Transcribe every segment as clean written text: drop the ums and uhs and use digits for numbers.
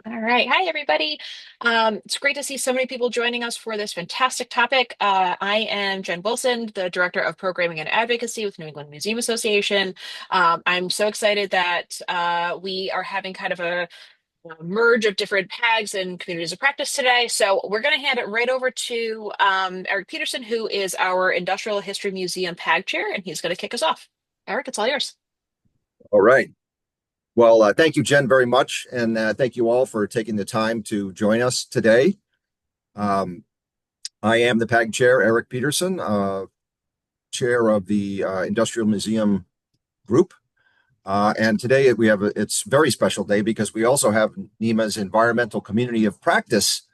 All right. Hi, everybody. It's great to see so many people joining us for this fantastic topic. I am Jen Wilson, the Director of Programming and Advocacy with New England Museum Association. I'm so excited that we are having kind of a merge of different PAGs and communities of practice today. So we're going to hand it right over to Eric Peterson, who is our Industrial History Museum PAG Chair, and he's going to kick us off. Eric, it's all yours. All right. Well, thank you, Jen, very much. And thank you all for taking the time to join us today. Um, I am the PAG chair, Eric Peterson, chair of the Industrial Museum Group. And today it's a very special day because we also have NEMA's Environmental Community of Practice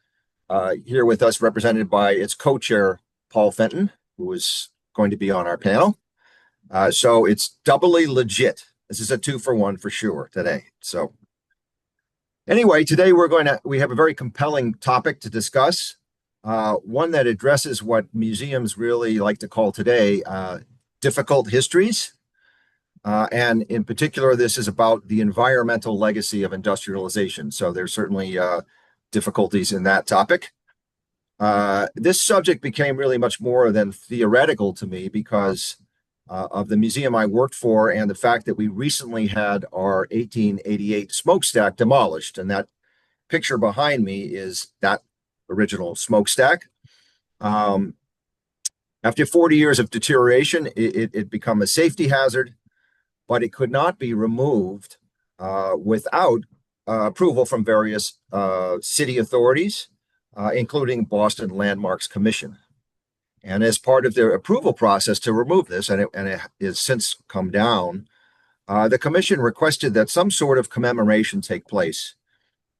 here with us, represented by its co-chair, Paul Fenton, who is going to be on our panel. So it's doubly legit. This is a 2-for-1 for sure today. So anyway, today we have a very compelling topic to discuss, one that addresses what museums really like to call today difficult histories. And in particular, this is about the environmental legacy of industrialization. So there's certainly difficulties in that topic. This subject became really much more than theoretical to me because of the museum I worked for and the fact that we recently had our 1888 smokestack demolished. And that picture behind me is that original smokestack. After 40 years of deterioration, it became a safety hazard, but it could not be removed without approval from various city authorities, including Boston Landmarks Commission. And as part of their approval process to remove this, and it has since come down, the commission requested that some sort of commemoration take place.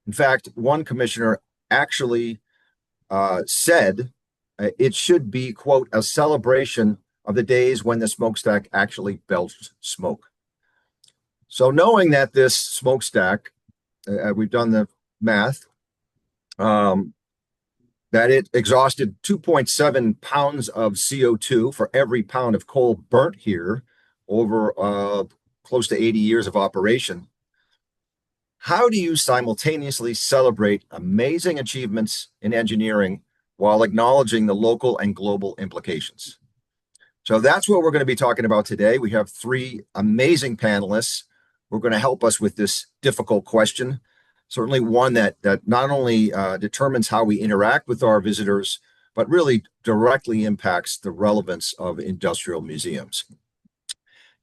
In fact, one commissioner actually said it should be, quote, a celebration of the days when the smokestack actually belched smoke. So knowing that this smokestack, we've done the math, that it exhausted 2.7 pounds of CO2 for every pound of coal burnt here over close to 80 years of operation. How do you simultaneously celebrate amazing achievements in engineering while acknowledging the local and global implications? So that's what we're going to be talking about today. We have 3 amazing panelists who are going to help us with this difficult question. Certainly one that not only determines how we interact with our visitors, but really directly impacts the relevance of industrial museums.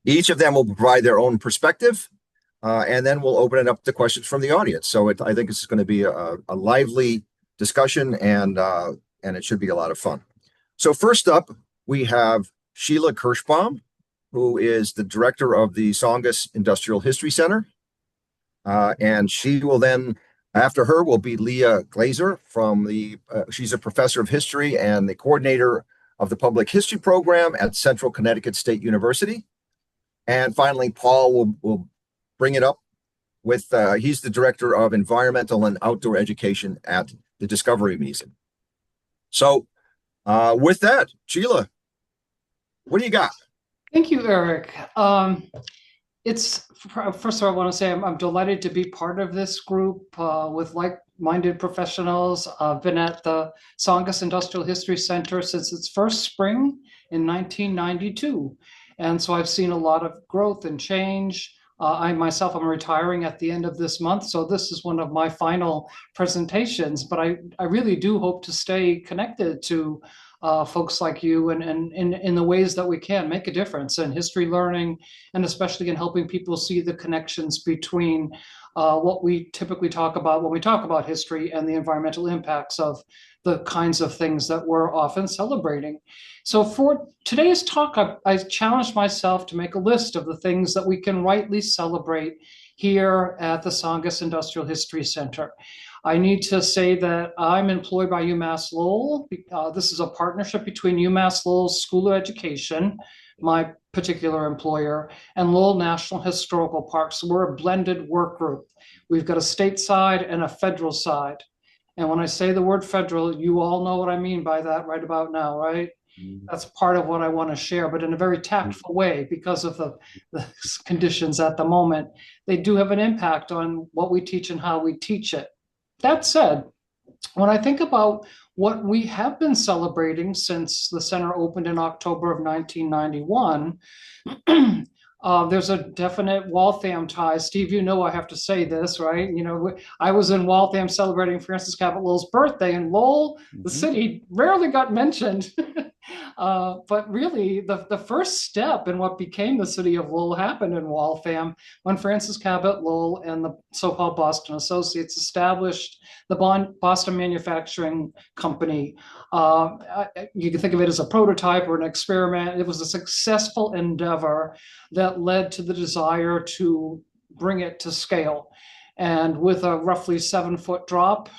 Each of them will provide their own perspective, and then we'll open it up to questions from the audience. So I think this is going to be a lively discussion, and it should be a lot of fun. So first up, we have Sheila Kirschbaum, who is the director of the Tsongas Industrial History Center. And she will then, after her, will be Leah Glazer from she's a professor of history and the coordinator of the public history program at Central Connecticut State University. And finally, Paul will bring it up with, he's the director of environmental and outdoor education at the Discovery Museum. So with that, Sheila, what do you got? Thank you, Eric. First of all, I want to say I'm delighted to be part of this group with like-minded professionals. I've been at the Tsongas Industrial History Center since its first spring in 1992. And so I've seen a lot of growth and change. I myself am retiring at the end of this month, so this is one of my final presentations, but I really do hope to stay connected to folks like you and in the ways that we can make a difference in history learning, and especially in helping people see the connections between what we typically talk about when we talk about history and the environmental impacts of the kinds of things that we're often celebrating. So for today's talk, I challenged myself to make a list of the things that we can rightly celebrate here at the Tsongas Industrial History Center. I need to say that I'm employed by UMass Lowell. This is a partnership between UMass Lowell's School of Education, my particular employer, and Lowell National Historical Park. So we're a blended work group. We've got a state side and a federal side. And when I say the word federal, you all know what I mean by that right about now, right? That's part of what I want to share, but in a very tactful way because of the conditions at the moment. They do have an impact on what we teach and how we teach it. That said, when I think about what we have been celebrating since the center opened in October of 1991, there's a definite Waltham tie. Steve, you know I have to say this, right? You know, I was in Waltham celebrating Francis Cabot Lowell's birthday, and Lowell, the city, rarely got mentioned. But really, the first step in what became the city of Lowell happened in Waltham when Francis Cabot Lowell and the so-called Boston Associates established the Boston Manufacturing Company. You can think of it as a prototype or an experiment. It was a successful endeavor that led to the desire to bring it to scale. And with a roughly 7-foot drop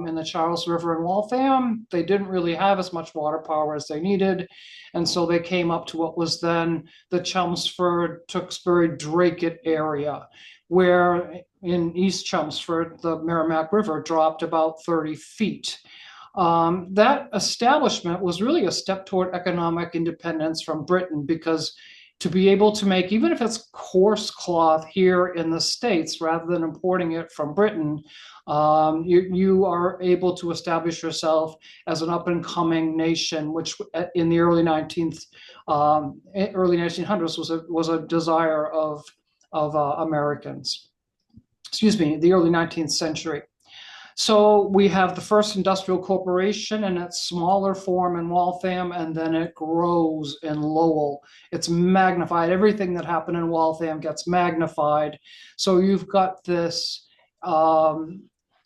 in the Charles River in Waltham, they didn't really have as much water power as they needed. And so they came up to what was then the Chelmsford, Tewksbury, Dracut area, where in East Chelmsford, the Merrimack River dropped about 30 feet. That establishment was really a step toward economic independence from Britain, because to be able to make, even if it's coarse cloth here in the States, rather than importing it from Britain, you are able to establish yourself as an up-and-coming nation, which in the early 1900s was a desire of Americans. Excuse me, the early 19th century. So we have the first industrial corporation in its smaller form in Waltham, and then it grows in Lowell. It's magnified. Everything that happened in Waltham gets magnified. So you've got this,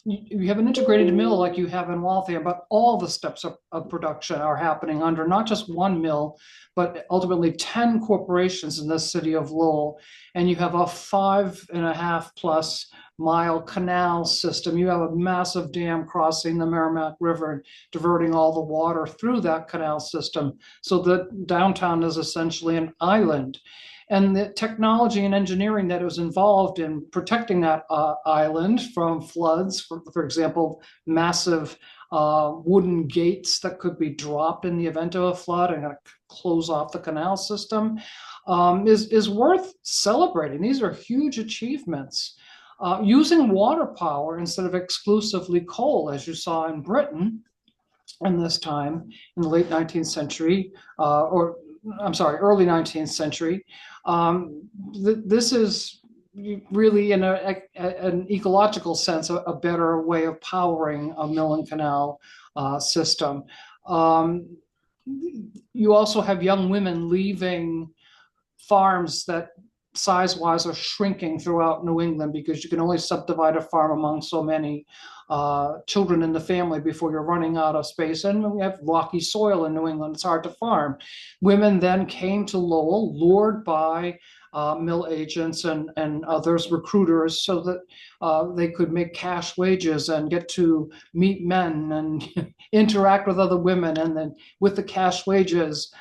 you have an integrated mill like you have in Waltham, but all the steps of production are happening under not just one mill, but ultimately 10 corporations in the city of Lowell. And you have a 5.5+ mile canal system. You have a massive dam crossing the Merrimack River and diverting all the water through that canal system, so that downtown is essentially an island. And the technology and engineering that was involved in protecting that island from floods, for example, massive wooden gates that could be dropped in the event of a flood and close off the canal system, is worth celebrating. These are huge achievements. Using water power instead of exclusively coal, as you saw in Britain in this time in the late 19th century, early 19th century. This is really, in an ecological sense, a better way of powering a mill and canal system. You also have young women leaving farms that size-wise are shrinking throughout New England, because you can only subdivide a farm among so many children in the family before you're running out of space. And we have rocky soil in New England. It's hard to farm. Women then came to Lowell, lured by mill agents and others, recruiters, so that they could make cash wages and get to meet men and interact with other women. And then with the cash wages,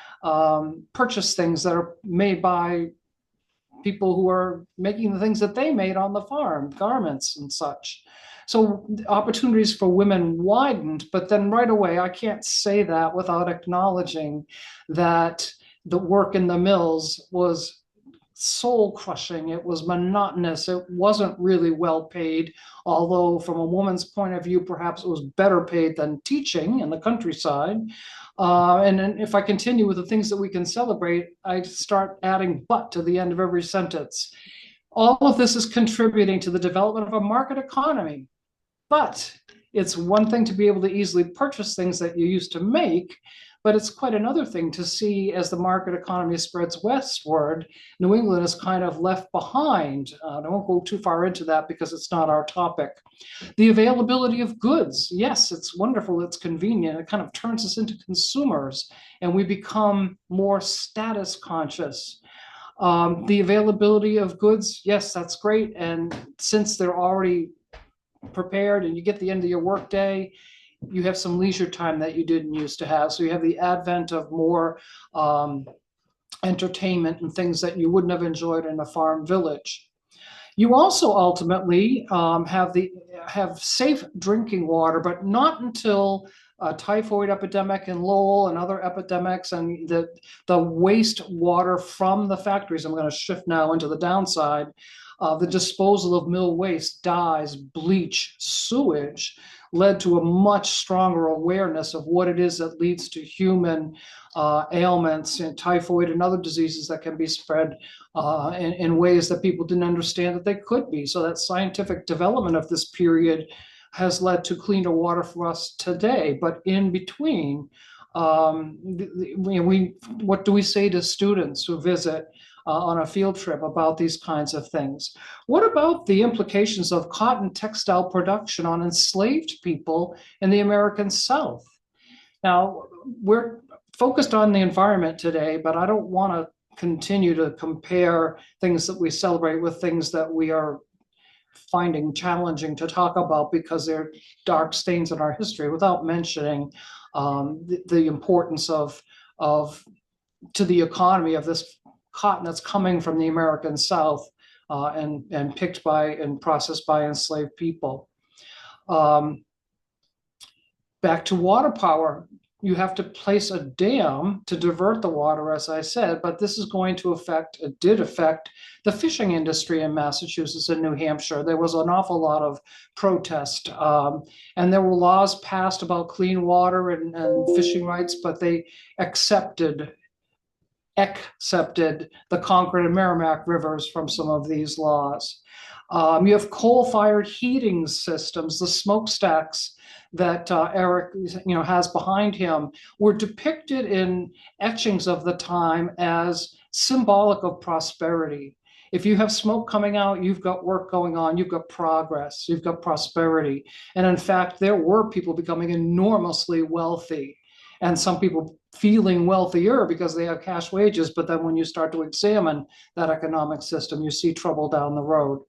purchase things that are made by people who are making the things that they made on the farm, garments and such. So opportunities for women widened, but then right away, I can't say that without acknowledging that the work in the mills was soul crushing. It was monotonous. It wasn't really well paid, although from a woman's point of view, perhaps it was better paid than teaching in the countryside. And then if I continue with the things that we can celebrate, I start adding "but" to the end of every sentence. All of this is contributing to the development of a market economy. But it's one thing to be able to easily purchase things that you used to make, but it's quite another thing to see, as the market economy spreads westward, New England is kind of left behind. I won't go too far into that because it's not our topic. The availability of goods. Yes, it's wonderful. It's convenient. It kind of turns us into consumers, and we become more status conscious. The availability of goods. Yes, that's great. And since they're already prepared and you get the end of your workday, you have some leisure time that you didn't used to have. So you have the advent of more entertainment and things that you wouldn't have enjoyed in a farm village. You also ultimately have safe drinking water, but not until a typhoid epidemic in Lowell and other epidemics, and the waste water from the factories. I'm going to shift now into the downside. The disposal of mill waste, dyes, bleach, sewage led to a much stronger awareness of what it is that leads to human ailments and typhoid and other diseases that can be spread in ways that people didn't understand that they could be. So that scientific development of this period has led to cleaner water for us today. But in between, what do we say to students who visit on a field trip about these kinds of things? What about the implications of cotton textile production on enslaved people in the American South? Now, we're focused on the environment today, but I don't want to continue to compare things that we celebrate with things that we are finding challenging to talk about because they're dark stains in our history without mentioning the importance of to the economy of this cotton that's coming from the American South and picked by and processed by enslaved people. Back to water power, you have to place a dam to divert the water, as I said, but this is going to affect, it did affect the fishing industry in Massachusetts and New Hampshire. There was an awful lot of protest, and there were laws passed about clean water and fishing rights, but they accepted the Concord and Merrimack rivers from some of these laws. You have coal-fired heating systems, the smokestacks that Eric has behind him were depicted in etchings of the time as symbolic of prosperity. If you have smoke coming out, you've got work going on, you've got progress, you've got prosperity. And in fact, there were people becoming enormously wealthy, and some people feeling wealthier because they have cash wages. But then when you start to examine that economic system, you see trouble down the road.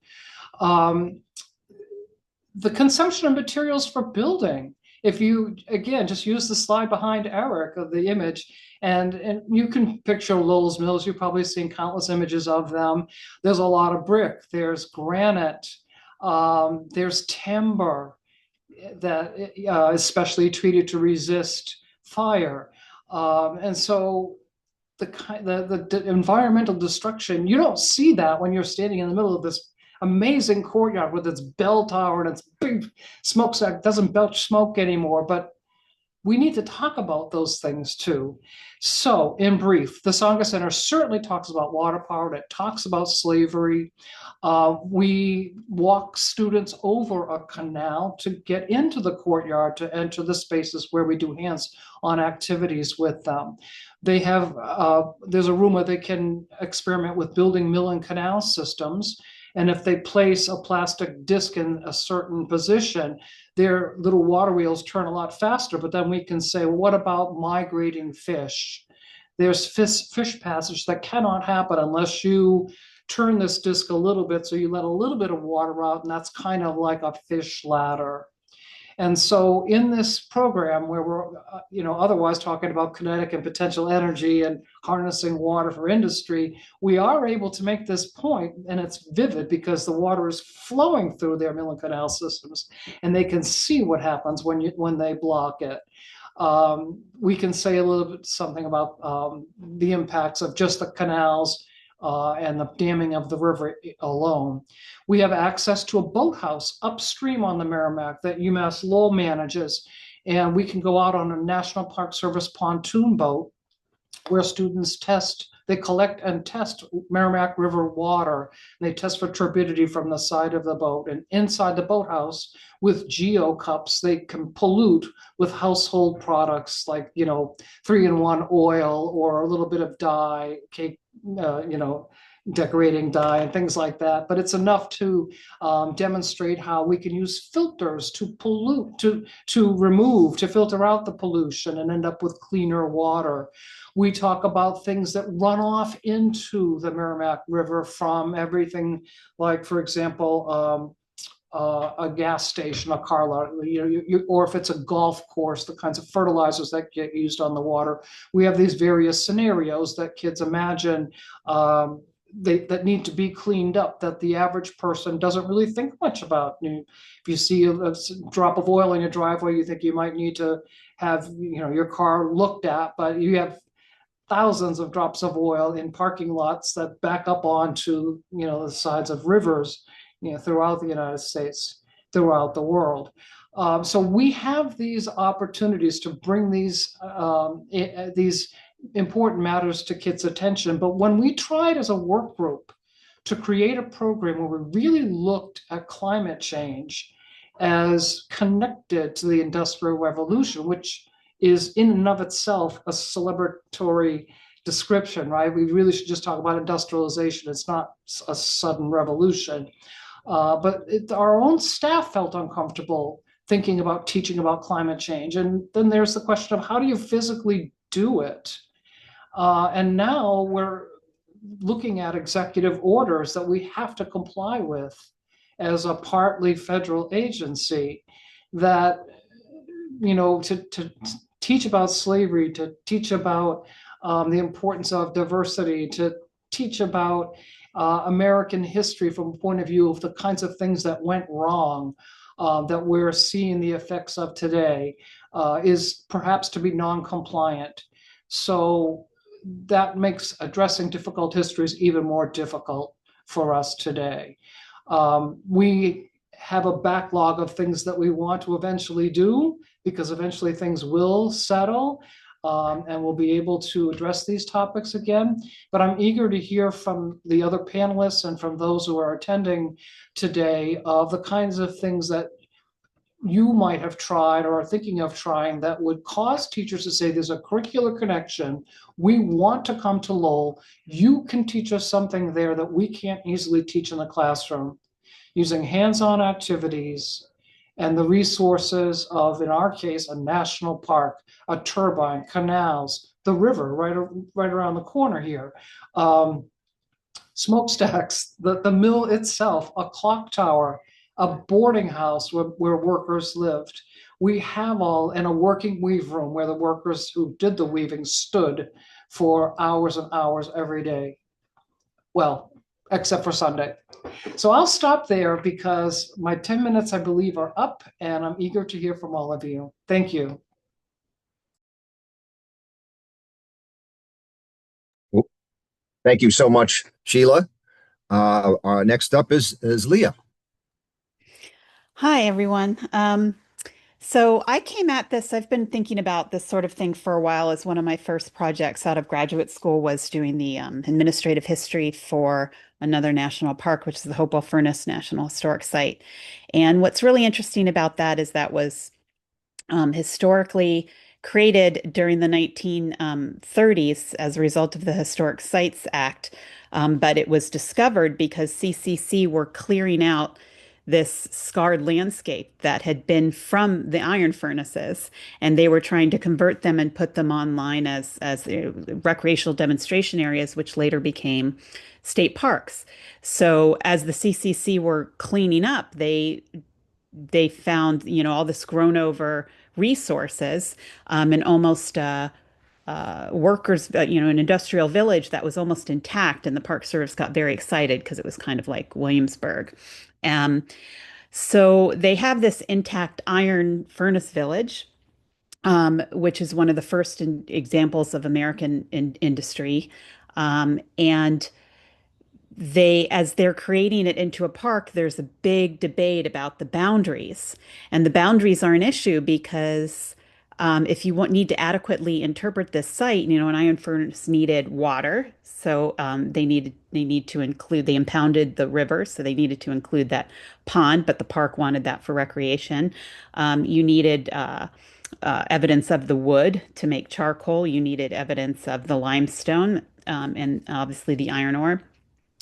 The consumption of materials for building. If you, again, just use the slide behind Eric of the image, and you can picture Lowell's Mills. You've probably seen countless images of them. There's a lot of brick, there's granite, there's timber that is specially treated to resist fire. And so the environmental destruction, you don't see that when you're standing in the middle of this amazing courtyard with its bell tower and its big smokestack. Doesn't belch smoke anymore, but we need to talk about those things too. So in brief, the Tsongas Center certainly talks about water power. It talks about slavery. We walk students over a canal to get into the courtyard, to enter the spaces where we do hands-on activities with them. They have, there's a room where they can experiment with building mill and canal systems. And if they place a plastic disc in a certain position, their little water wheels turn a lot faster. But then we can say, well, what about migrating fish? There's fish passage that cannot happen unless you turn this disc a little bit, so you let a little bit of water out, and that's kind of like a fish ladder. And so in this program where we're otherwise talking about kinetic and potential energy and harnessing water for industry, we are able to make this point, and it's vivid because the water is flowing through their mill and canal systems, and they can see what happens when they block it. We can say a little bit something about the impacts of just the canals and the damming of the river alone. We have access to a boathouse upstream on the Merrimack that UMass Lowell manages, and we can go out on a National Park Service pontoon boat where students they collect and test Merrimack River water, and they test for turbidity from the side of the boat. And inside the boathouse with geo cups, they can pollute with household products like 3-in-1 oil or a little bit of dye, cake, decorating dye and things like that. But it's enough to demonstrate how we can use filters to pollute, to filter out the pollution and end up with cleaner water. We talk about things that run off into the Merrimack River from everything like, for example, a gas station, a car lot, or if it's a golf course, the kinds of fertilizers that get used on the water. We have these various scenarios that kids imagine that need to be cleaned up, that the average person doesn't really think much about. If you see a drop of oil in your driveway, you think you might need to have your car looked at, but you have thousands of drops of oil in parking lots that back up onto, the sides of rivers, throughout the United States, throughout the world. So we have these opportunities to bring these important matters to kids' attention. But when we tried as a work group to create a program where we really looked at climate change as connected to the Industrial Revolution, which is in and of itself a celebratory description, right? We really should just talk about industrialization. It's not a sudden revolution. Our own staff felt uncomfortable thinking about teaching about climate change. And then there's the question of how do you physically do it? And now we're looking at executive orders that we have to comply with as a partly federal agency that, to teach about slavery, to teach about the importance of diversity, to teach about American history from the point of view of the kinds of things that went wrong that we're seeing the effects of today is perhaps to be non-compliant. So that makes addressing difficult histories even more difficult for us today. We have a backlog of things that we want to eventually do because eventually things will settle and we'll be able to address these topics again. But I'm eager to hear from the other panelists and from those who are attending today of the kinds of things that you might have tried or are thinking of trying that would cause teachers to say there's a curricular connection. We want to come to Lowell. You can teach us something there that we can't easily teach in the classroom using hands-on activities and the resources of, in our case, a national park, a turbine, canals, the river right around the corner here, smokestacks, the mill itself, a clock tower, a boarding house where workers lived. We have all, and a working weave room where the workers who did the weaving stood for hours and hours every day. Well, except for Sunday. So I'll stop there because my 10 minutes, I believe, are up, and I'm eager to hear from all of you. Thank you. Thank you so much, Sheila. Next up is Leah. Hi, everyone. So I came at this, I've been thinking about this sort of thing for a while as one of my first projects out of graduate school was doing the administrative history for another national park, which is the Hopewell Furnace National Historic Site. And what's really interesting about that is that was historically created during the 1930s as a result of the Historic Sites Act. But it was discovered because CCC were clearing out this scarred landscape that had been from the iron furnaces, and they were trying to convert them and put them online as recreational demonstration areas, which later became state parks. So as the CCC were cleaning up, they found, all this grown over resources and almost workers, an industrial village that was almost intact. And the Park Service got very excited because it was kind of like Williamsburg. Um, so they have this intact iron furnace village, which is one of the first examples of American industry. And as they're creating it into a park, there's a big debate about the boundaries. And the boundaries are an issue because if you need to adequately interpret this site, an iron furnace needed water. So they impounded the river, so they needed to include that pond, but the park wanted that for recreation. You needed evidence of the wood to make charcoal. You needed evidence of the limestone, and obviously the iron ore.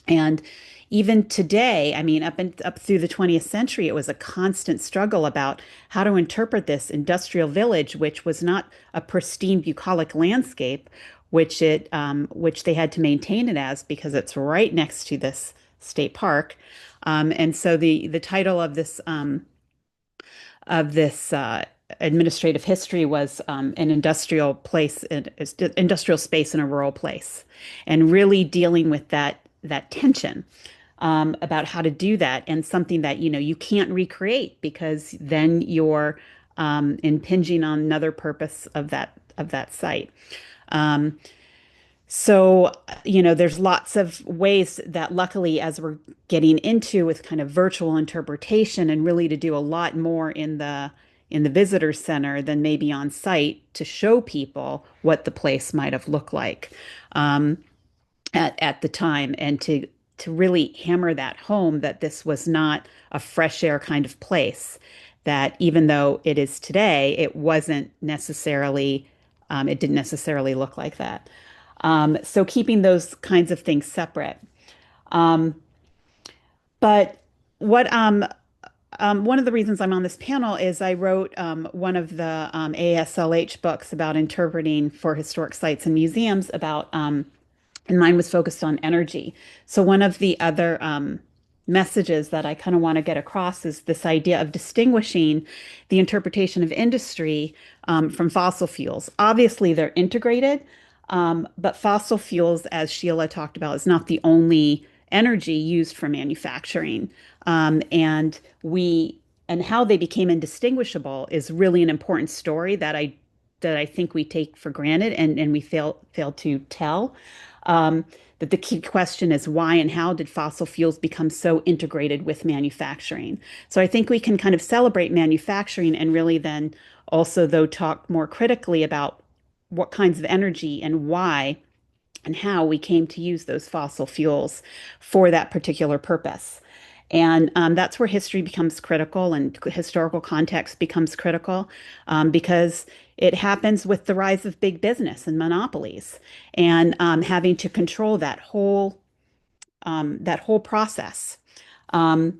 And even today, I mean, up through the 20th century, it was a constant struggle about how to interpret this industrial village, which was not a pristine bucolic landscape, which they had to maintain it as because it's right next to this state park. And so the title of this administrative history was an industrial space in a rural place, and really dealing with that tension about how to do that, and something that you can't recreate because then you're impinging on another purpose of that site. So, there's lots of ways that luckily, as we're getting into with kind of virtual interpretation and really to do a lot more in the visitor center than maybe on site to show people what the place might have looked like um, at the time and to really hammer that home that this was not a fresh air kind of place, that even though it is today, it didn't necessarily look like that. So keeping those kinds of things separate. Um, but what one of the reasons I'm on this panel is I wrote one of the ASLH books about interpreting for historic sites and museums and mine was focused on energy. So one of the other messages that I kind of want to get across is this idea of distinguishing the interpretation of industry from fossil fuels. Obviously, they're integrated, but fossil fuels, as Sheila talked about, is not the only energy used for manufacturing. And we and how they became indistinguishable is really an important story that I think we take for granted and we fail to tell. Um, that the key question is why and how did fossil fuels become so integrated with manufacturing? So I think we can kind of celebrate manufacturing and really then also, though, talk more critically about what kinds of energy and why and how we came to use those fossil fuels for that particular purpose. And that's where history becomes critical and historical context becomes critical because it happens with the rise of big business and monopolies and having to control that whole process. Um,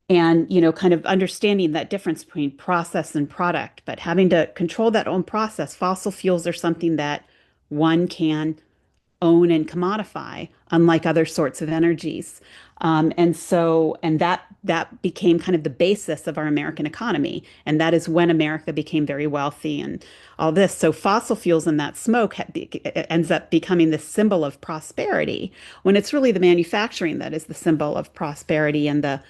and kind of understanding that difference between process and product, but having to control that own process. Fossil fuels are something that one can own and commodify, unlike other sorts of energies. And that became kind of the basis of our American economy. And that is when America became very wealthy and all this. So fossil fuels and that smoke ends up becoming the symbol of prosperity, when it's really the manufacturing that is the symbol of prosperity and the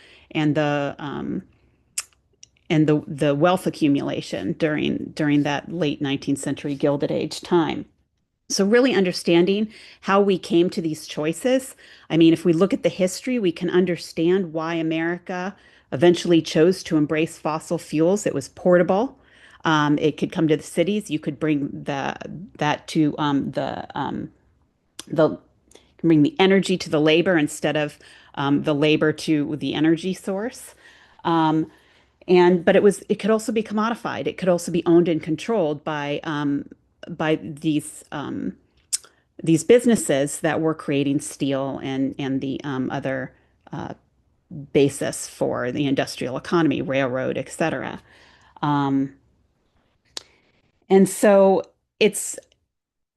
wealth accumulation during that late 19th century Gilded Age time. So, really understanding how we came to these choices. I mean, if we look at the history, we can understand why America eventually chose to embrace fossil fuels. It was portable. It could come to the cities. You could bring that to the bring the energy to the labor instead of the labor to the energy source. Um, but it could also be commodified. It could also be owned and controlled by these businesses that were creating steel and the other uh, basis for the industrial economy, railroad, et cetera. Um, and so it's,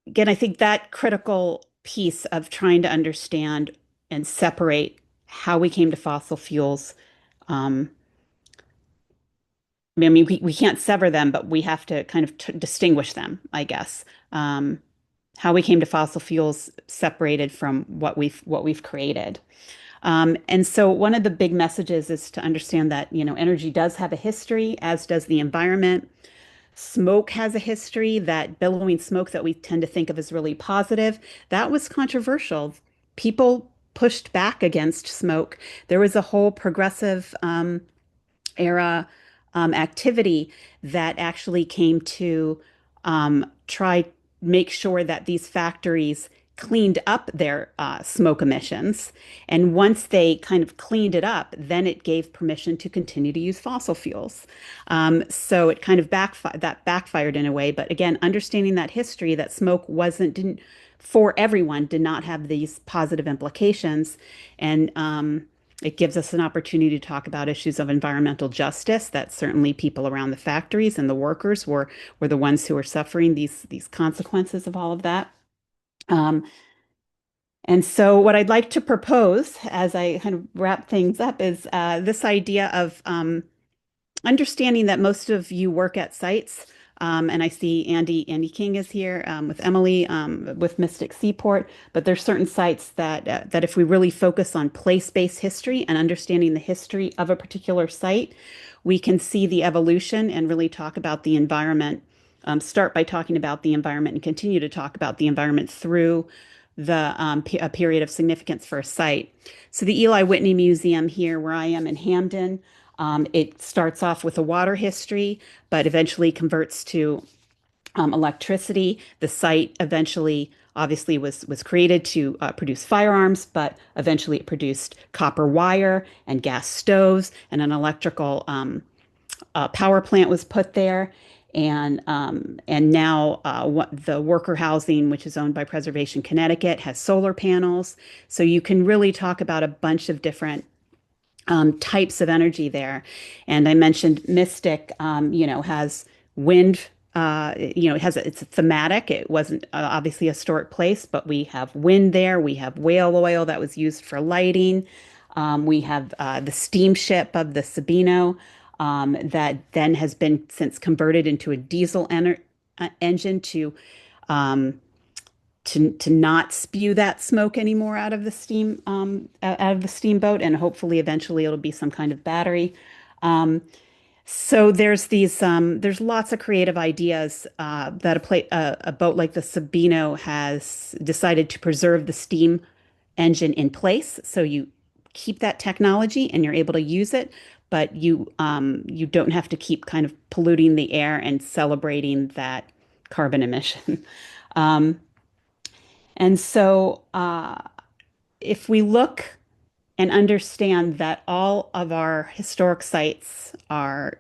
again, I think that critical piece of trying to understand and separate how we came to fossil fuels. Um, I mean, we can't sever them, but we have to kind of distinguish them, I guess. How we came to fossil fuels separated from what we've created. And so one of the big messages is to understand that, energy does have a history, as does the environment. Smoke has a history. That billowing smoke that we tend to think of as really positive, that was controversial. People pushed back against smoke. There was a whole progressive era activity that actually came to try make sure that these factories cleaned up their smoke emissions. And once they kind of cleaned it up, then it gave permission to continue to use fossil fuels. So it kind of backfired in a way. But again, understanding that history, that smoke didn't for everyone, did not have these positive implications. And it gives us an opportunity to talk about issues of environmental justice, that certainly people around the factories and the workers were the ones who were suffering these consequences of all of that. Um, and so what I'd like to propose as I kind of wrap things up is this idea of understanding that most of you work at sites. And I see Andy King is here with Emily with Mystic Seaport. But there's certain sites that if we really focus on place-based history and understanding the history of a particular site, we can see the evolution and really talk about the environment start by talking about the environment and continue to talk about the environment through a period of significance for a site. So the Eli Whitney Museum here, where I am in Hamden, it starts off with a water history, but eventually converts to electricity. The site eventually, obviously, was created to produce firearms, but eventually it produced copper wire and gas stoves, and an electrical power plant was put there. And now the worker housing, which is owned by Preservation Connecticut, has solar panels. So you can really talk about a bunch of different types of energy there. And I mentioned Mystic, has wind. It's thematic. It wasn't obviously a historic place, but we have wind there. We have whale oil that was used for lighting. We have the steamship of the Sabino that then has been since converted into a diesel engine um, to not spew that smoke anymore out of the out of the steamboat, and hopefully eventually it'll be some kind of battery. So there's lots of creative ideas that a boat like the Sabino has decided to preserve the steam engine in place. So you keep that technology and you're able to use it, but you don't have to keep kind of polluting the air and celebrating that carbon emission. Um, and so if we look and understand that all of our historic sites are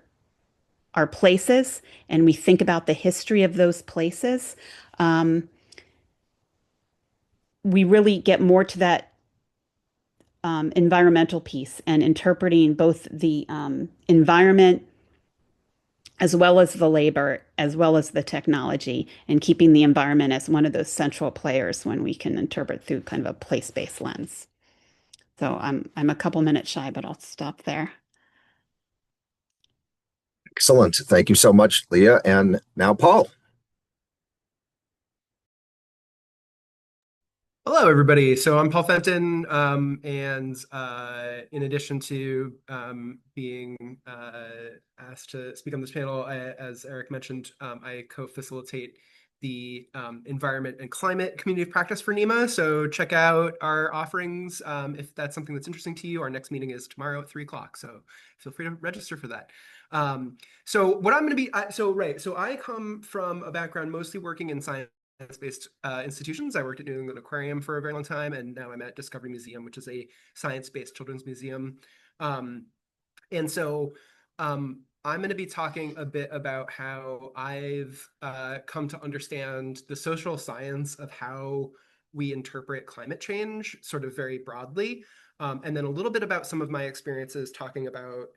places, and we think about the history of those places, um, we really get more to that environmental piece and interpreting both the environment as well as the labor, as well as the technology, and keeping the environment as one of those central players when we can interpret through kind of a place-based lens. So I'm a couple minutes shy, but I'll stop there. Excellent. Thank you so much, Leah. And now, Paul. Hello, everybody. So I'm Paul Fenton, and in addition to being asked to speak on this panel, as Eric mentioned, I co-facilitate the Environment and Climate Community of Practice for NEMA. So check out our offerings if that's something that's interesting to you. Our next meeting is tomorrow at 3 o'clock, so feel free to register for that. So what I'm going to be, so I come from a background mostly working in science-based institutions. I worked at New England Aquarium for a very long time, and now I'm at Discovery Museum, which is a science-based children's museum. And so I'm going to be talking a bit about how I've come to understand the social science of how we interpret climate change, sort of very broadly, and then a little bit about some of my experiences talking about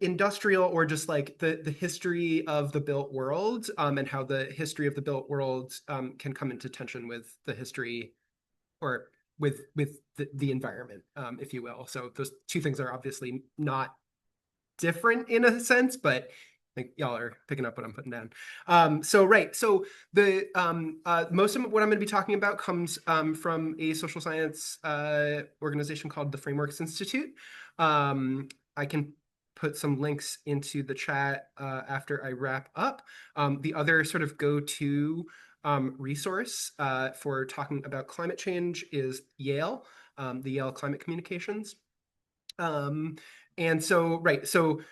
industrial, or just like the history of the built world, and how the history of the built world can come into tension with the history, or with the environment, if you will. So those two things are obviously not different in a sense, but I think y'all are picking up what I'm putting down. So the most of what I'm going to be talking about comes from a social science organization called the Frameworks Institute. I can put some links into the chat after I wrap up. The other sort of go-to resource for talking about climate change is Yale, the Yale Climate Communications. And so, the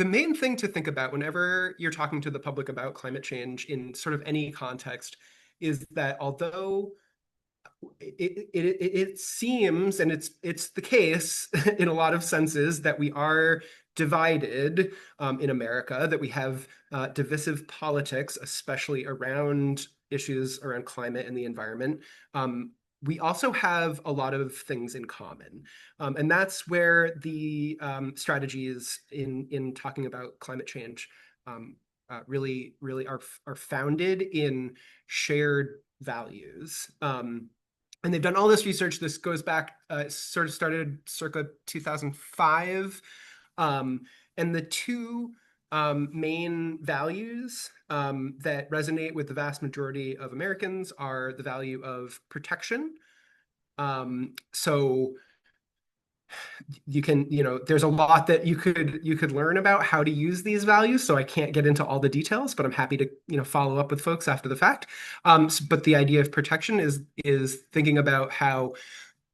main thing to think about whenever you're talking to the public about climate change in sort of any context is that although it seems, and it's the case in a lot of senses, that we are divided in America, that we have divisive politics, especially around issues around climate and the environment. We also have a lot of things in common. And that's where the strategies in talking about climate change really are founded in shared values. And they've done all this research. This goes back, sort of started circa 2005. And the two main values that resonate with the vast majority of Americans are the value of protection. So you can, there's a lot that you could learn about how to use these values. So I can't get into all the details, but I'm happy to, follow up with folks after the fact. But the idea of protection is thinking about how,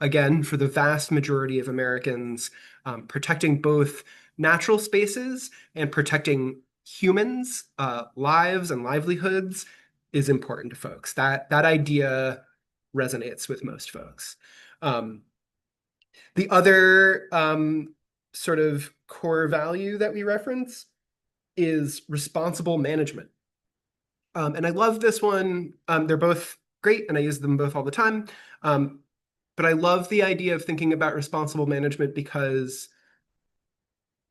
again, for the vast majority of Americans, protecting both natural spaces and protecting humans, lives and livelihoods is important to folks. That idea resonates with most folks. The other sort of core value that we reference is responsible management. And I love this one. They're both great, and I use them both all the time. But I love the idea of thinking about responsible management because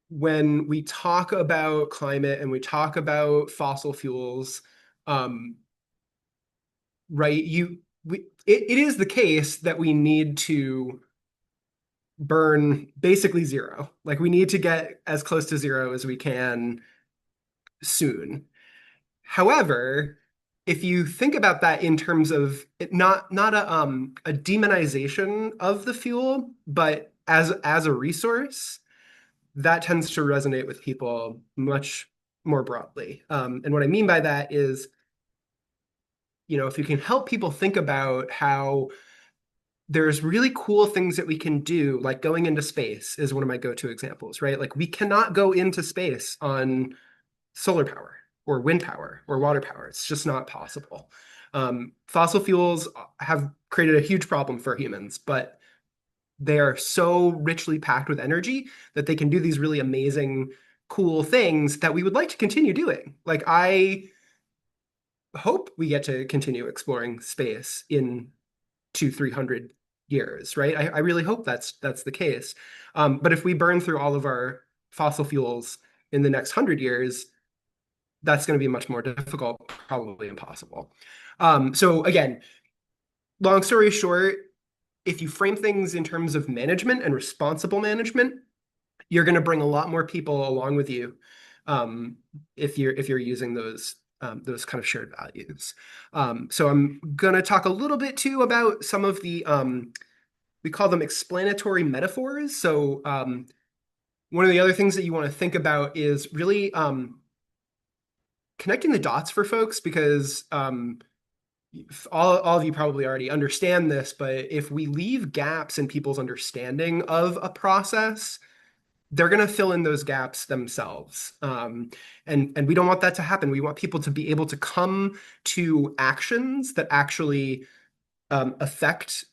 when we talk about climate and we talk about fossil fuels, right, it is the case that we need to burn basically zero. Like we need to get as close to zero as we can soon. However, if you think about that in terms of not a demonization of the fuel, but as a resource, that tends to resonate with people much more broadly. And what I mean by that is, if you can help people think about how there's really cool things that we can do, like going into space is one of my go-to examples, right? Like we cannot go into space on solar power or wind power or water power. It's just not possible. Fossil fuels have created a huge problem for humans, but they are so richly packed with energy that they can do these really amazing, cool things that we would like to continue doing. Like I hope we get to continue exploring space in 200-300 years, right? I really hope that's the case. But if we burn through all of our fossil fuels in the next 100 years, that's going to be much more difficult, probably impossible. So again, long story short, if you frame things in terms of management and responsible management, you're going to bring a lot more people along with you if you're using those kind of shared values. So I'm going to talk a little bit too about some of the we call them explanatory metaphors. So one of the other things that you want to think about is really connecting the dots for folks, because all of you probably already understand this, but if we leave gaps in people's understanding of a process, they're going to fill in those gaps themselves. And we don't want that to happen. We want people to be able to come to actions that actually affect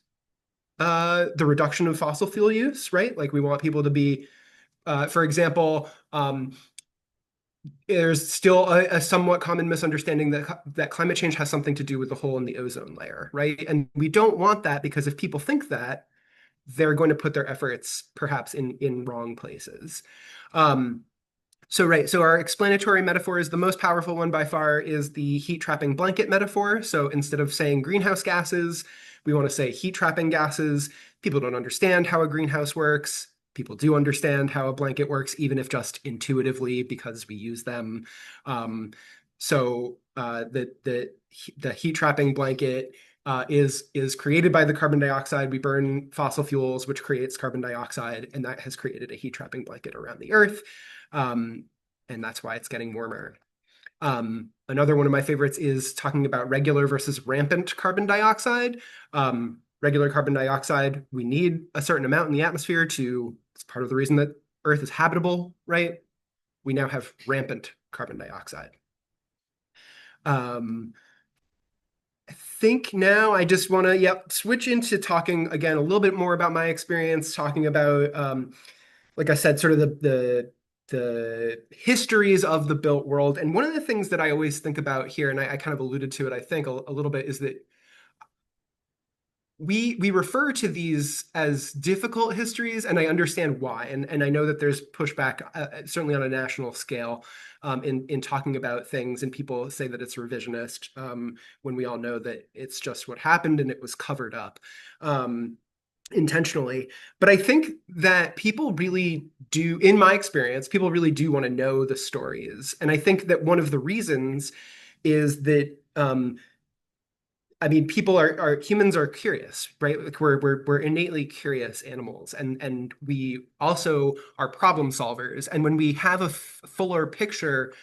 the reduction of fossil fuel use, right? Like we want people to be, for example, there's still a somewhat common misunderstanding that climate change has something to do with the hole in the ozone layer, right? And we don't want that, because if people think that, they're going to put their efforts perhaps in wrong places. So our explanatory metaphor is the most powerful one by far is the heat trapping blanket metaphor. So instead of saying greenhouse gases, we want to say heat trapping gases. People don't understand how a greenhouse works. People do understand how a blanket works, even if just intuitively, because we use them. So the heat trapping blanket is created by the carbon dioxide. We burn fossil fuels, which creates carbon dioxide, and that has created a heat trapping blanket around the Earth. And that's why it's getting warmer. Another one of my favorites is talking about regular versus rampant carbon dioxide. Regular carbon dioxide, we need a certain amount in the atmosphere it's part of the reason that Earth is habitable, right? We now have rampant carbon dioxide. I think now I just want to switch into talking again a little bit more about my experience, talking about, like I said, sort of the histories of the built world. And one of the things that I always think about here, and I kind of alluded to it, I think, a little bit, is that we refer to these as difficult histories, and I understand why. And I know that there's pushback, certainly on a national scale, in talking about things, and people say that it's revisionist, when we all know that it's just what happened and it was covered up intentionally. But I think that people really do, in my experience, people really do want to know the stories. And I think that one of the reasons is that I mean, humans are curious, right? Like we're innately curious animals, and we also are problem solvers. And when we have a fuller picture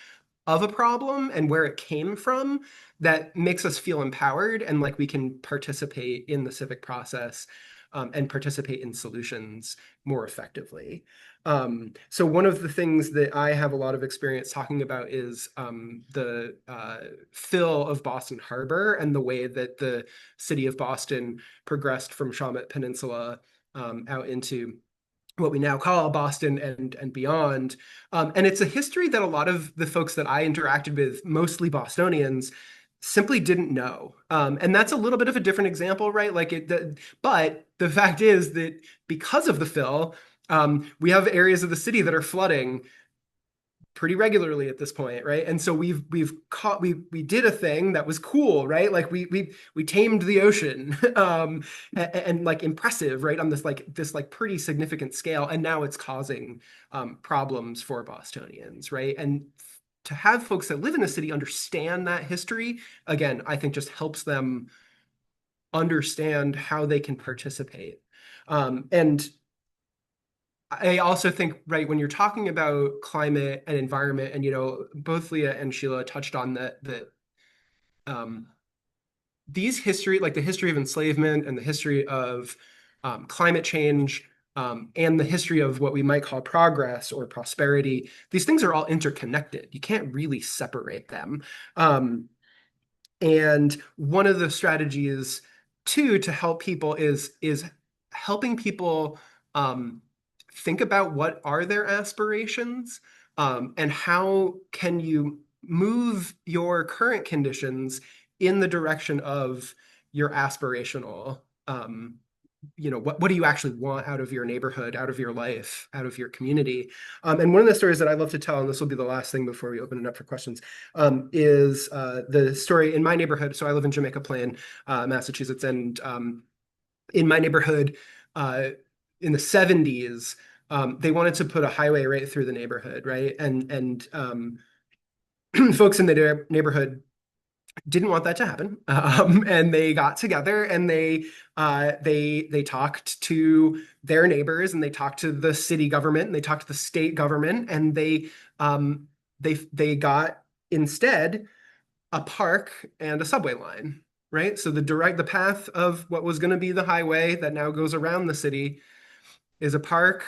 of a problem and where it came from, that makes us feel empowered and like we can participate in the civic process, and participate in solutions more effectively. So one of the things that I have a lot of experience talking about is the fill of Boston Harbor and the way that the city of Boston progressed from Shawmut Peninsula out into what we now call Boston and beyond. And it's a history that a lot of the folks that I interacted with, mostly Bostonians, simply didn't know. And that's a little bit of a different example, right? But the fact is that because of the fill, we have areas of the city that are flooding pretty regularly at this point, right? And so we did a thing that was cool, right? Like we tamed the ocean, and like impressive, right? On this pretty significant scale, and now it's causing problems for Bostonians, right? And to have folks that live in the city understand that history, again, I think just helps them understand how they can participate. And I also think, right, when you're talking about climate and environment, and both Leah and Sheila touched on that um, these history, like the history of enslavement and the history of climate change, and the history of what we might call progress or prosperity, these things are all interconnected. You can't really separate them. And one of the strategies too to help people is helping people think about what are their aspirations, and how can you move your current conditions in the direction of your aspirational, what do you actually want out of your neighborhood, out of your life, out of your community? And one of the stories that I love to tell, and this will be the last thing before we open it up for questions, is the story in my neighborhood. So I live in Jamaica Plain, Massachusetts, and in my neighborhood, in the 70s, they wanted to put a highway right through the neighborhood, right? And folks in the neighborhood didn't want that to happen, and they got together and they talked to their neighbors, and they talked to the city government, and they talked to the state government, and they got instead a park and a subway line, right? So the path of what was going to be the highway that now goes around the city is a park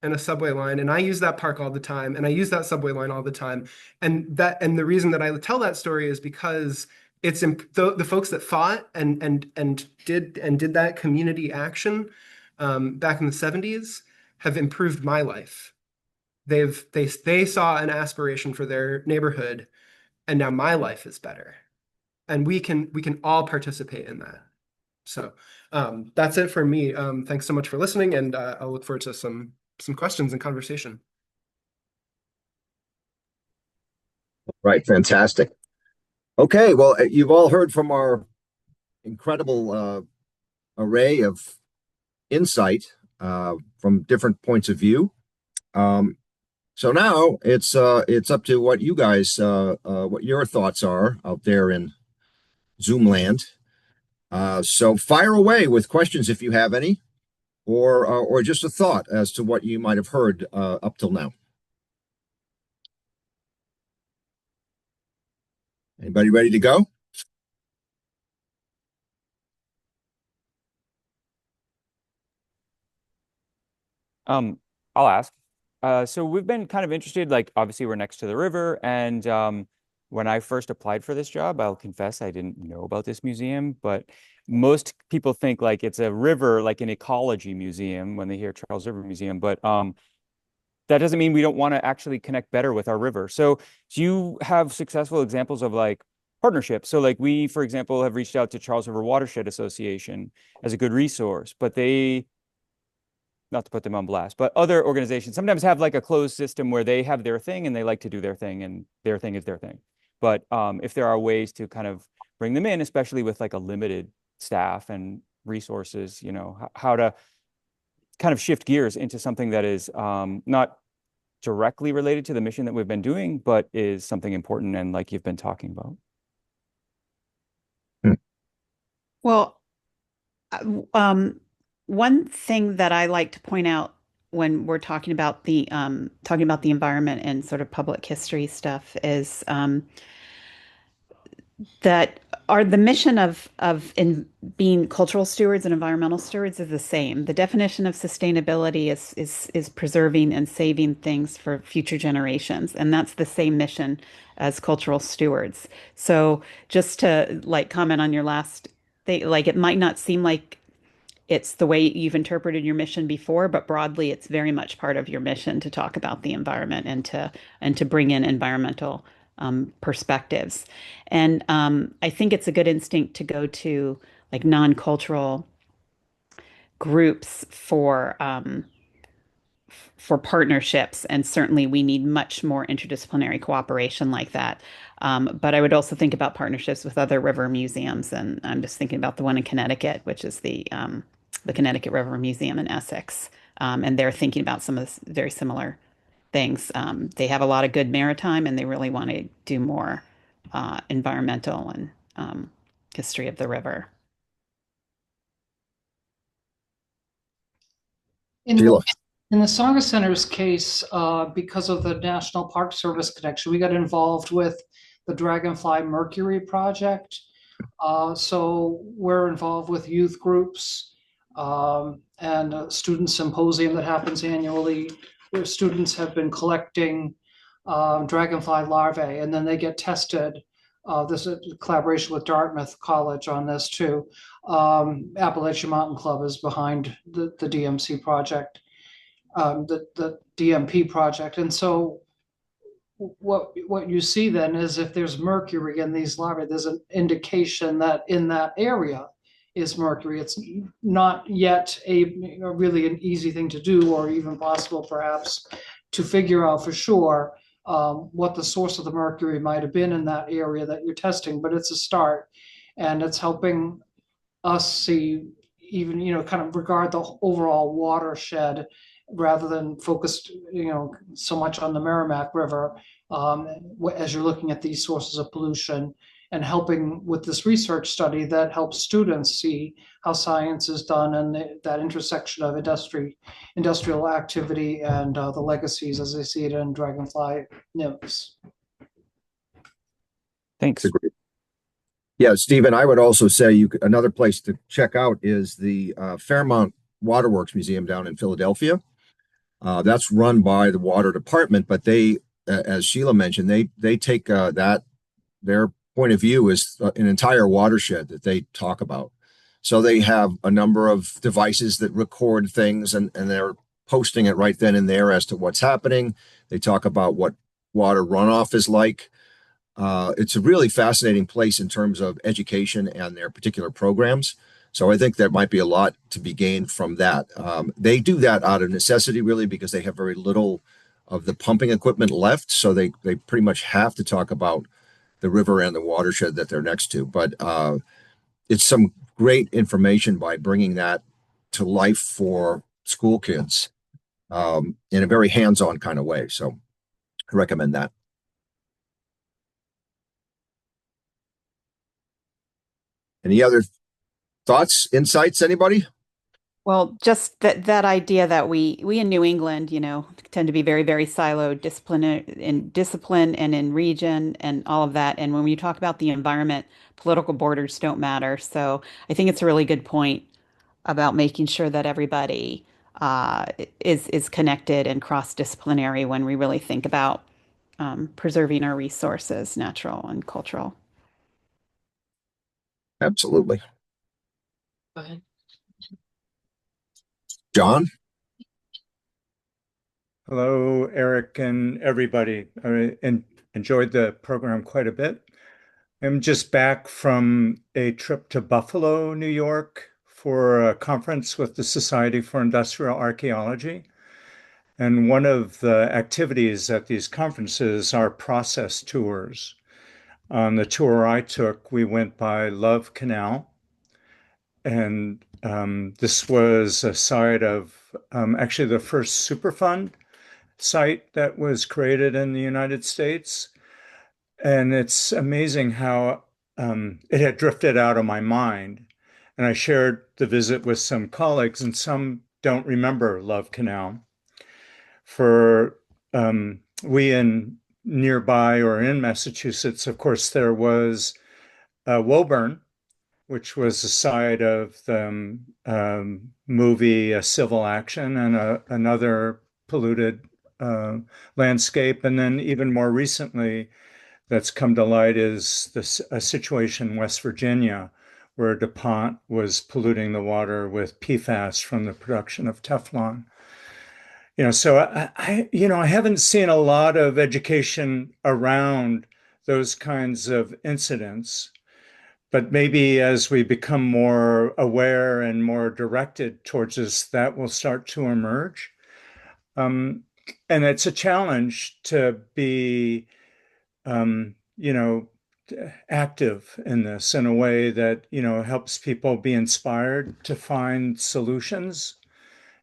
and a subway line, and I use that park all the time, and I use that subway line all the time, and the reason that I tell that story is because it's the folks that fought and did that community action back in the 70s have improved my life. They saw an aspiration for their neighborhood, and now my life is better, and we can all participate in that. So that's it for me. Thanks so much for listening, and I'll look forward to some questions and conversation. Right, fantastic. Okay, well, you've all heard from our incredible array of insight from different points of view. So now it's up to what you guys, what your thoughts are out there in Zoom land. So fire away with questions if you have any, or just a thought as to what you might have heard up till now. Anybody ready to go? I'll ask. So we've been kind of interested, like obviously we're next to the river, and when I first applied for this job, I'll confess I didn't know about this museum, but most people think like it's a river, like an ecology museum when they hear Charles River Museum, but that doesn't mean we don't want to actually connect better with our river. So do you have successful examples of like partnerships? So like we, for example, have reached out to Charles River Watershed Association as a good resource, but they, not to put them on blast, but other organizations sometimes have like a closed system where they have their thing and they like to do their thing and their thing is their thing. But if there are ways to kind of bring them in, especially with like a limited staff and resources, how to kind of shift gears into something that is not directly related to the mission that we've been doing, but is something important and like you've been talking about. Well, um, one thing that I like to point out when we're talking about the environment and sort of public history stuff is that are the mission of in being cultural stewards and environmental stewards is the same. The definition of sustainability is preserving and saving things for future generations, and that's the same mission as cultural stewards. So just to like comment on your last thing, like it might not seem like it's the way you've interpreted your mission before, but broadly, it's very much part of your mission to talk about the environment and to bring in environmental perspectives. And I think it's a good instinct to go to like non-cultural groups for partnerships, and certainly we need much more interdisciplinary cooperation like that. But I would also think about partnerships with other river museums, and I'm just thinking about the one in Connecticut, which is the Connecticut River Museum in Essex, and they're thinking about some of this very similar things. They have a lot of good maritime, and they really want to do more environmental and history of the river. In the Sheila. in the Saga Center's case, because of the National Park Service connection, we got involved with the Dragonfly Mercury project. So we're involved with youth groups and a student symposium that happens annually, where students have been collecting dragonfly larvae, and then they get tested. This is a collaboration with Dartmouth College on this too. Appalachian Mountain Club is behind the DMC project, the DMP project. And so what you see then is if there's mercury in these larvae, there's an indication that in that area is mercury. It's not yet really an easy thing to do, or even possible perhaps to figure out for sure what the source of the mercury might have been in that area that you're testing, but it's a start, and it's helping us see, even, kind of regard the overall watershed rather than focused, so much on the Merrimack River, as you're looking at these sources of pollution, and helping with this research study that helps students see how science is done, and that intersection of industrial activity and the legacies as they see it in dragonfly nymphs. Thanks. Yeah, Stephen, I would also say another place to check out is the Fairmount Waterworks Museum down in Philadelphia. That's run by the water department, but they, as Sheila mentioned, they take their point of view is an entire watershed that they talk about. So they have a number of devices that record things, and they're posting it right then and there as to what's happening. They talk about what water runoff is like. It's a really fascinating place in terms of education and their particular programs. So I think there might be a lot to be gained from that. They do that out of necessity, really, because they have very little of the pumping equipment left. So they pretty much have to talk about the river and the watershed that they're next to. But it's some great information by bringing that to life for school kids in a very hands-on kind of way. So I recommend that. Any other thoughts, insights, anybody? Well, just that idea that we in New England, tend to be very, very siloed, discipline and in region and all of that. And when we talk about the environment, political borders don't matter. So I think it's a really good point about making sure that everybody is connected and cross-disciplinary when we really think about preserving our resources, natural and cultural. Absolutely. Go ahead. John? Hello, Eric and everybody. I enjoyed the program quite a bit. I'm just back from a trip to Buffalo, New York, for a conference with the Society for Industrial Archaeology. And one of the activities at these conferences are process tours. On the tour I took, we went by Love Canal, and this was a site of actually the first Superfund site that was created in the United States. And it's amazing how it had drifted out of my mind. And I shared the visit with some colleagues, and some don't remember Love Canal. For we in nearby or in Massachusetts, of course, there was Woburn, which was the site of the movie Civil Action, and another polluted uh, landscape. And then even more recently, that's come to light is a situation in West Virginia where DuPont was polluting the water with PFAS from the production of Teflon. So I haven't seen a lot of education around those kinds of incidents, but maybe as we become more aware and more directed towards this, that will start to emerge. Um, and it's a challenge to be, you know, active in this in a way that, helps people be inspired to find solutions,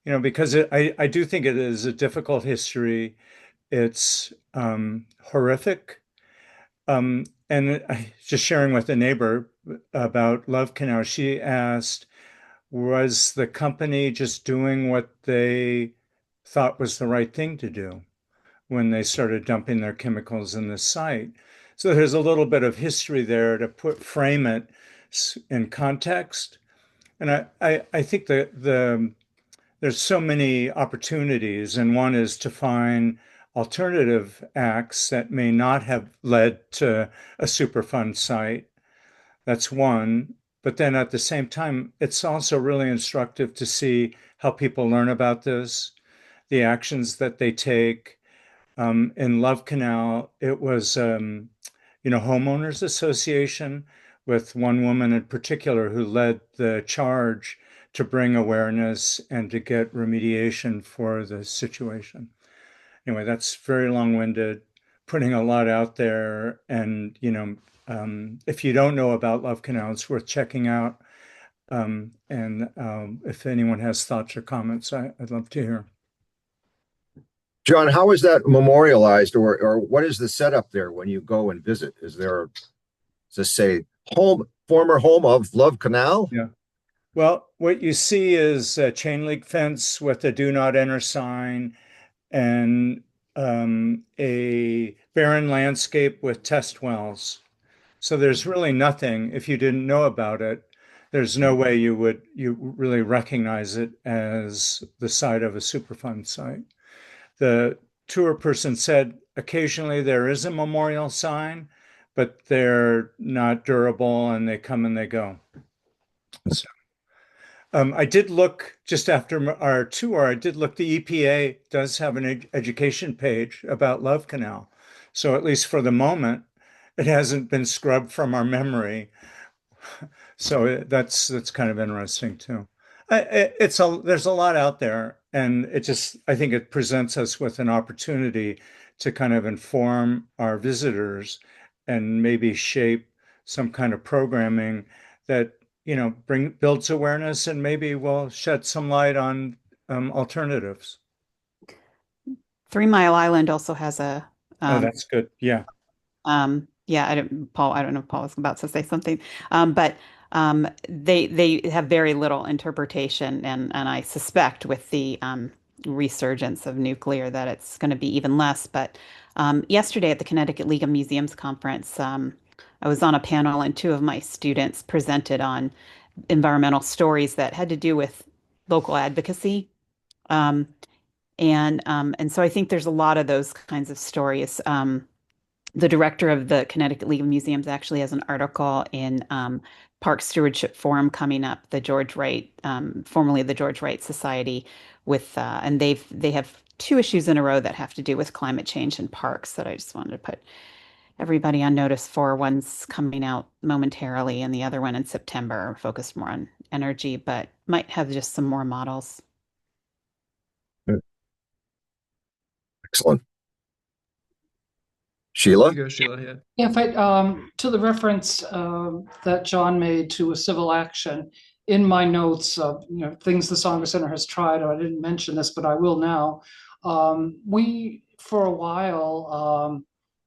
because I do think it is a difficult history. It's horrific. And just sharing with a neighbor about Love Canal, she asked, was the company just doing what they thought was the right thing to do when they started dumping their chemicals in the site? So there's a little bit of history there to frame it in context. And I think that there's so many opportunities, and one is to find alternative acts that may not have led to a Superfund site. That's one. But then at the same time, it's also really instructive to see how people learn about this, the actions that they take. In Love Canal, it was, homeowners association with one woman in particular who led the charge to bring awareness and to get remediation for the situation. Anyway, that's very long-winded, putting a lot out there. And, if you don't know about Love Canal, it's worth checking out. And if anyone has thoughts or comments, I'd love to hear. John, how is that memorialized, or what is the setup there when you go and visit? Does this say former home of Love Canal? Yeah. Well, what you see is a chain link fence with a do not enter sign and a barren landscape with test wells. So there's really nothing, if you didn't know about it, there's no way you really recognize it as the site of a Superfund site. The tour person said occasionally there is a memorial sign, but they're not durable and they come and they go. So, I did look just after our tour, I did look, the EPA does have an education page about Love Canal. So at least for the moment, it hasn't been scrubbed from our memory. So that's kind of interesting too. There's a lot out there, and I think it presents us with an opportunity to kind of inform our visitors and maybe shape some kind of programming that builds awareness and maybe will shed some light on alternatives. 3 Mile Island also has a Oh, that's good. Yeah. yeah, I don't know if Paul was about to say something. But they have very little interpretation, and I suspect with the resurgence of nuclear that it's going to be even less. But yesterday at the Connecticut League of Museums conference, I was on a panel and two of my students presented on environmental stories that had to do with local advocacy. Um, and so I think there's a lot of those kinds of stories. The director of the Connecticut League of Museums actually has an article in Park Stewardship Forum coming up, the George Wright, formerly the George Wright Society, and they have 2 issues in a row that have to do with climate change and parks that I just wanted to put everybody on notice for. One's coming out momentarily, and the other one in September, focused more on energy, but might have just some more models. Excellent. Sheila? You go, Sheila. Yeah. Yeah, to the reference that John made to a civil action, in my notes, things the Sanger Center has tried, I didn't mention this, but I will now. We, for a while,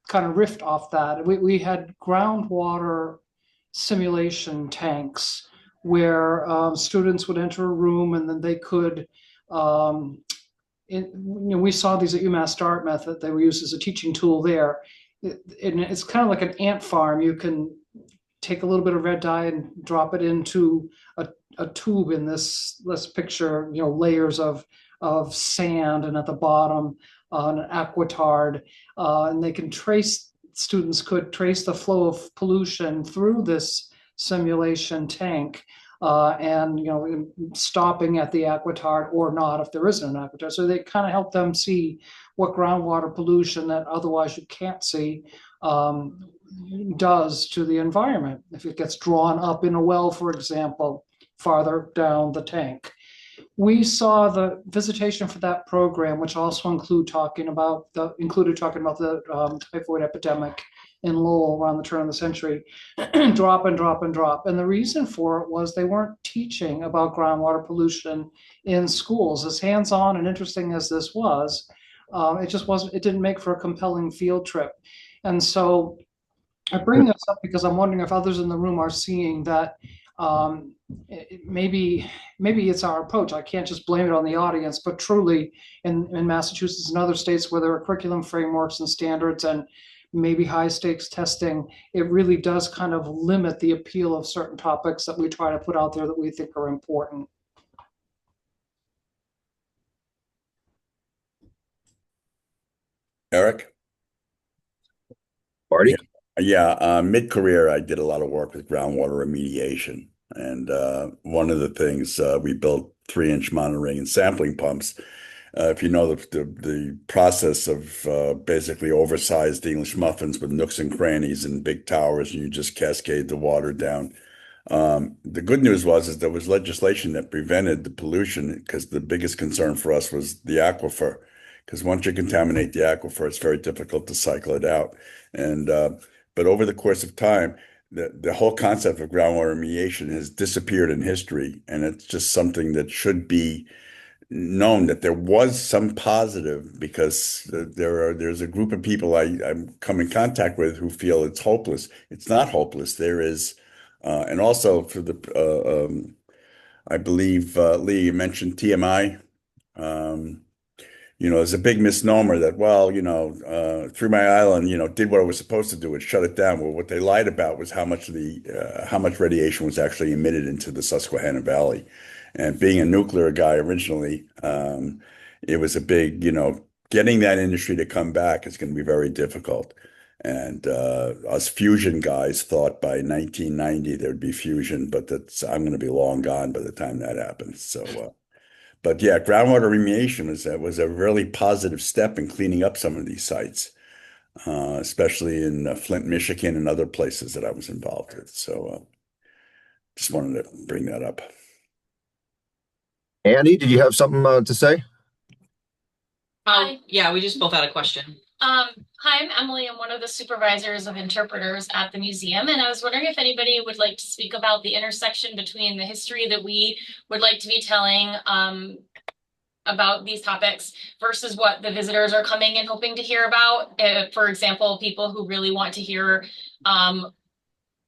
kind of riffed off that. We had groundwater simulation tanks where students would enter a room and then they could, we saw these at UMass Dartmouth that they were used as a teaching tool there. It's kind of like an ant farm. You can take a little bit of red dye and drop it into a tube in this, let's picture, layers of sand, and at the bottom, an aquatard, and students could trace the flow of pollution through this simulation tank, and stopping at the aquatard or not if there isn't an aquatard. So they kind of help them see what groundwater pollution that otherwise you can't see does to the environment if it gets drawn up in a well, for example, farther down the tank. We saw the visitation for that program, which also included talking about the typhoid epidemic in Lowell around the turn of the century, drop and drop and drop. And the reason for it was they weren't teaching about groundwater pollution in schools. As hands-on and interesting as this was, it didn't make for a compelling field trip. And so I bring this up because I'm wondering if others in the room are seeing that maybe it's our approach. I can't just blame it on the audience, but truly in Massachusetts and other states where there are curriculum frameworks and standards and maybe high stakes testing, it really does kind of limit the appeal of certain topics that we try to put out there that we think are important. Eric? Marty? Yeah, mid-career, I did a lot of work with groundwater remediation. And one of the things, we built 3-inch monitoring and sampling pumps. If you know the process of basically oversized English muffins with nooks and crannies and big towers, and you just cascade the water down. The good news is there was legislation that prevented the pollution, because the biggest concern for us was the aquifer. Because once you contaminate the aquifer, it's very difficult to cycle it out. And but over the course of time, the whole concept of groundwater remediation has disappeared in history, and it's just something that should be known that there was some positive, because there's a group of people I'm come in contact with who feel it's hopeless. It's not hopeless. There is, and also for I believe Lee, you mentioned TMI. There's a big misnomer that, well, 3 Mile Island, did what it was supposed to do. It shut it down. Well, what they lied about was how much radiation was actually emitted into the Susquehanna Valley. And being a nuclear guy originally, it was a big, getting that industry to come back is going to be very difficult. And us fusion guys thought by 1990 there'd be fusion, but I'm going to be long gone by the time that happens. So. But yeah, groundwater remediation was a really positive step in cleaning up some of these sites, especially in Flint, Michigan, and other places that I was involved with. So just wanted to bring that up. Andy, did you have something to say? Yeah, we just both had a question. Hi, I'm Emily. I'm one of the supervisors of interpreters at the museum, and I was wondering if anybody would like to speak about the intersection between the history that we would like to be telling about these topics versus what the visitors are coming and hoping to hear about. For example, people who really want to hear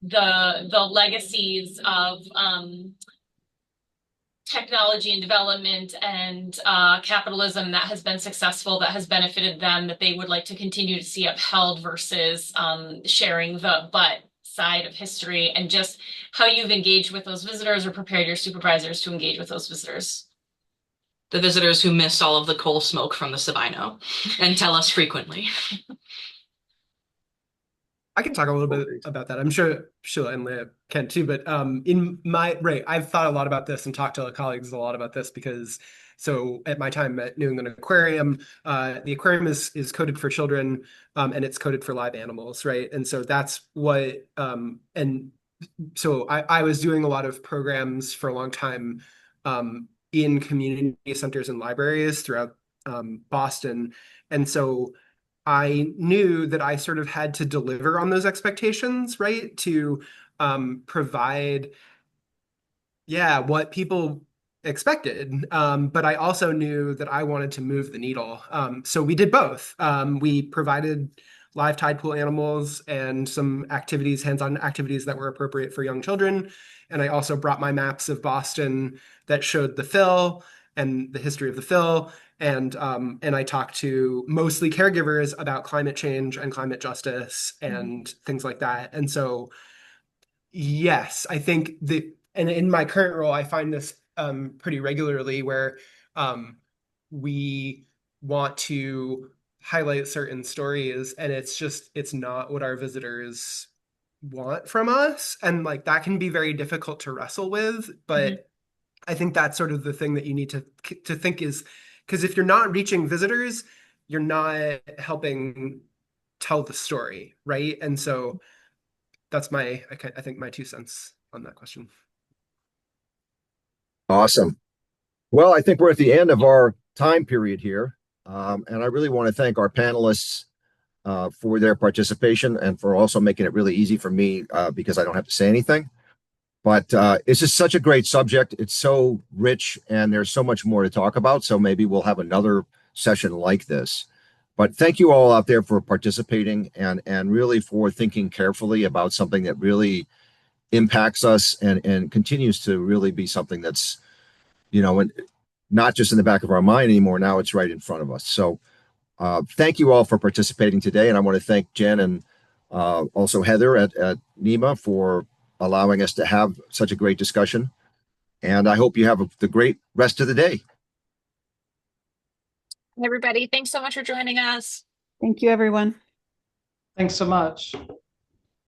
the legacies of technology and development and capitalism that has been successful, that has benefited them, that they would like to continue to see upheld versus sharing the but side of history, and just how you've engaged with those visitors or prepared your supervisors to engage with those visitors. The visitors who missed all of the coal smoke from the Sabino and tell us frequently. I can talk a little bit about that. I'm sure Sheila and Leah can too, but I've thought a lot about this and talked to colleagues a lot about this, because at my time at New England Aquarium, the aquarium is coded for children, and it's coded for live animals, right? And so that's what, and so I was doing a lot of programs for a long time in community centers and libraries throughout Boston. And so I knew that I sort of had to deliver on those expectations, right? To provide, what people expected. But I also knew that I wanted to move the needle. So we did both. We provided live tide pool animals and some activities, hands-on activities that were appropriate for young children. And I also brought my maps of Boston that showed the fill and the history of the fill. And I talked to mostly caregivers about climate change and climate justice and things like that. And so, yes, I think and in my current role, I find this pretty regularly where we want to highlight certain stories and it's not what our visitors want from us. And like that can be very difficult to wrestle with. But I think that's sort of the thing that you need to think is, because if you're not reaching visitors, you're not helping tell the story, right? And so that's I think my 2 cents on that question. Awesome. Well, I think we're at the end of our time period here. And I really want to thank our panelists for their participation and for also making it really easy for me because I don't have to say anything. But it's just such a great subject. It's so rich and there's so much more to talk about. So maybe we'll have another session like this. But thank you all out there for participating and really for thinking carefully about something that really impacts us and continues to really be something that's, not just in the back of our mind anymore. Now it's right in front of us. So thank you all for participating today. And I want to thank Jen and also Heather at NEMA for allowing us to have such a great discussion. And I hope you have the great rest of the day. Everybody, thanks so much for joining us. Thank you, everyone. Thanks so much.